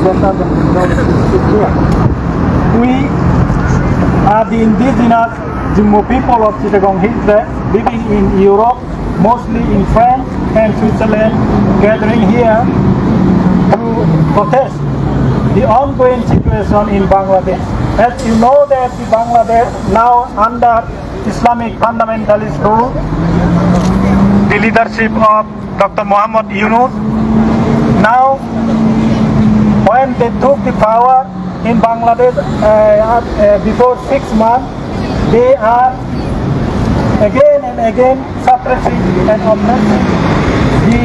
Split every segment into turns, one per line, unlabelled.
better than here. We are the indigenous Jummo people of Chittagong Hills living in Europe, mostly in France and Switzerland, gathering here to protest the ongoing situation in Bangladesh. As you know that the Bangladesh now under Islamic fundamentalist rule, the leadership of Dr. Muhammad Yunus. Now, when they took the power in Bangladesh before 6 months, they are again and again suppressing and oppressing the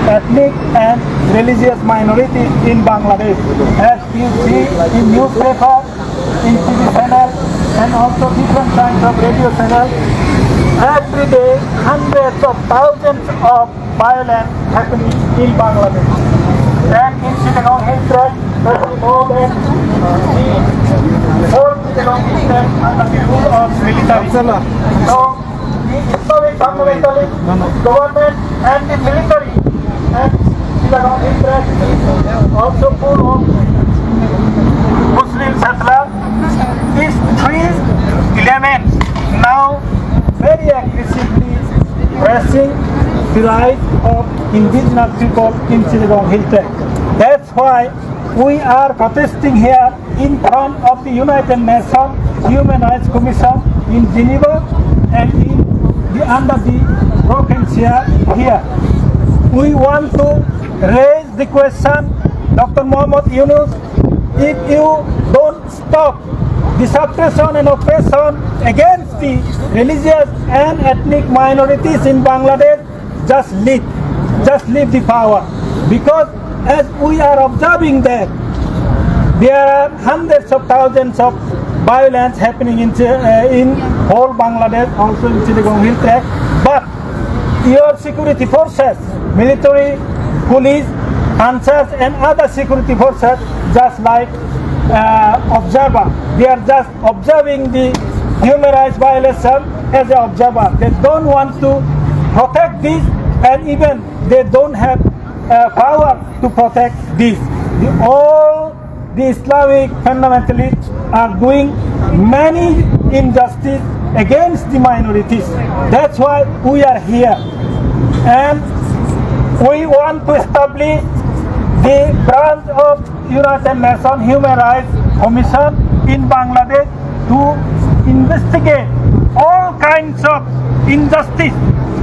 ethnic and religious minorities in Bangladesh. As you see in newspaper, in TV channel, and also different kinds of radio channels, every day hundreds of thousands of violence happening in Bangladesh. And in Chittagong Hills, especially more than the whole Chittagong Hills under the rule of military. So, the Islamic fundamentalist government and the military and Chittagong Hills is also full of Muslim settlers. These three elements now very aggressively pressing the rights of indigenous people in Chittagong Hills. That's why we are protesting here in front of the United Nations Human Rights Commission in Geneva and under the broken chair here. We want to raise the question, Dr. Muhammad Yunus, if you don't stop the suppression and oppression against the religious and ethnic minorities in Bangladesh, just leave the power. Because as we are observing that there are hundreds of thousands of violence happening in whole Bangladesh, also in Chittagong Hills Tract, but your security forces, military, police, answers and other security forces just like observer. They are just observing the human rights violation as an observer. They don't want to protect this, and even they don't have power to protect this. All the Islamic fundamentalists are doing many injustice against the minorities. That's why we are here, and we want to establish the branch of United Nations Human Rights Commission in Bangladesh to investigate all kinds of injustice,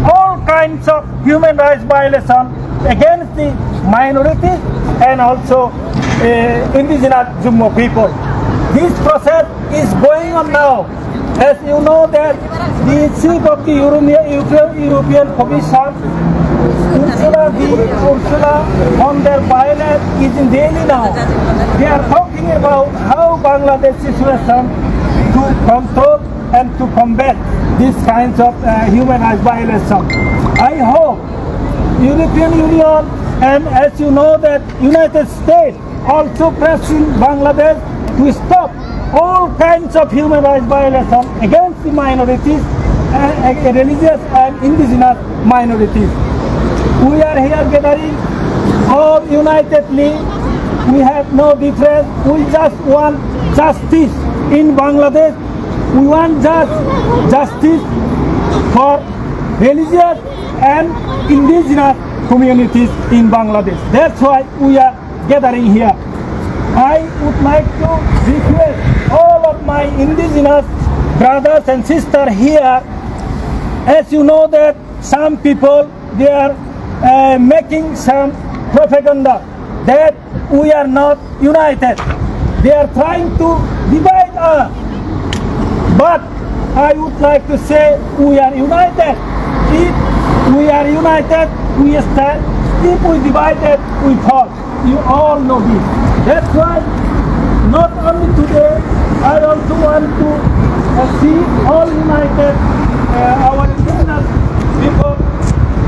all kinds of human rights violation against the minorities and also indigenous Jummo people. This process is going on now. As you know that the chief of the European Commission, Ursula von der Leyen, is in Delhi now. They are talking about how Bangladesh situation to control and to combat these kinds of human rights violations. I hope European Union and, as you know, that United States also pressing Bangladesh to stop all kinds of human rights violations against the minorities, religious and indigenous minorities. We are here gathering all unitedly. We have no difference. We just want justice in Bangladesh. We want justice for religious and indigenous communities in Bangladesh. That's why we are gathering here. I would like to request all of my indigenous brothers and sisters here. As you know that some people, they are making some propaganda that we are not united. They are trying to divide us. But I would like to say we are united. If we are united, we stand. If we divided, we fall. You all know this. That's why not only today, I also want to see all united, our indigenous people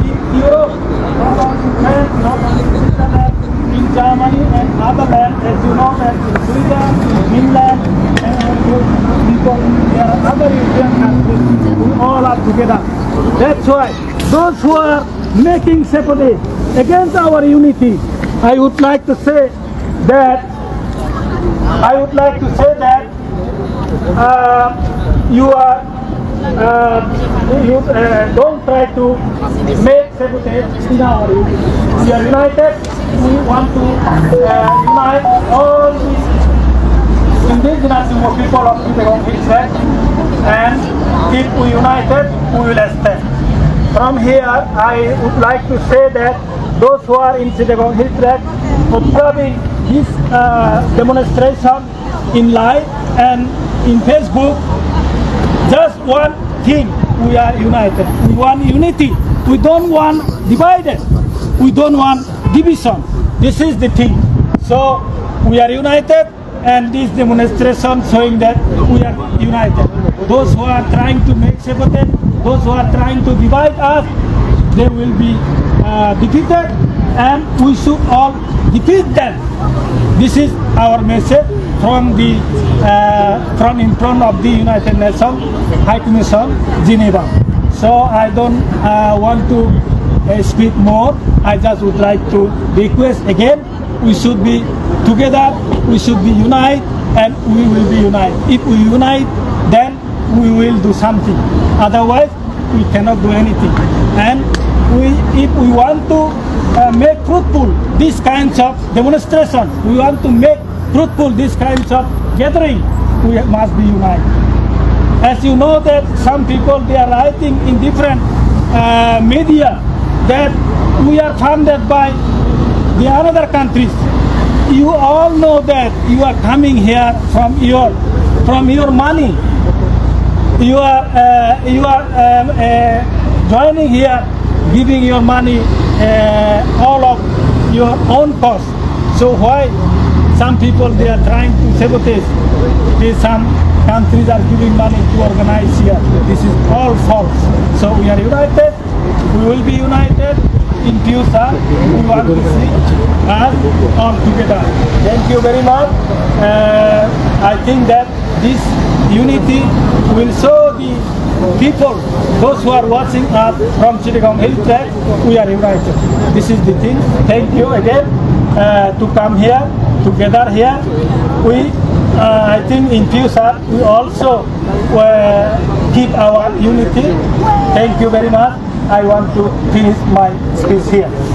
in Europe, not only France, not only Switzerland, in Germany and other lands, as you know that in Sweden, in Finland, and also people, there are other European countries, we all are together. That's why those who are making sabotage against our unity, I would like to say that I would like to say that you don't try to make sabotage in our unity. We are united. We want to unite all the Indigenous Jumma people of Interim Government, and if we united, we will stand. From here, I would like to say that those who are in Interim Government observing this demonstration in live and in Facebook, just one thing: we are united. We want unity. We don't want divided. We don't want division. This is the thing. So we are united, and this demonstration showing that we are united. Those who are trying to make sabotage, those who are trying to divide us, they will be defeated, and we should all defeat them. This is our message from the from in front of the United Nations High Commission, Geneva. So I don't want to speak more. I just would like to request again, we should be together, we should be united, and we will be united. If we unite, then we will do something. Otherwise, we cannot do anything. And if we want to make fruitful these kinds of demonstration, we want to make fruitful these kinds of gathering, we must be united. As you know that some people, they are writing in different media that we are funded by the other countries. You all know that you are coming here from your money. You are joining here, giving your money, all of your own cost. So why some people, they are trying to sabotage? Some countries are giving money to organize here. This is all false. So we are united. We will be united in future. We want to see us all together. Thank you very much. I think that this unity will show the people, those who are watching us from Chittagong Hill Track, we are united. This is the thing. Thank you again to come here, together here. We, I think in future, we also keep our unity. Thank you very much. I want to finish my speech here.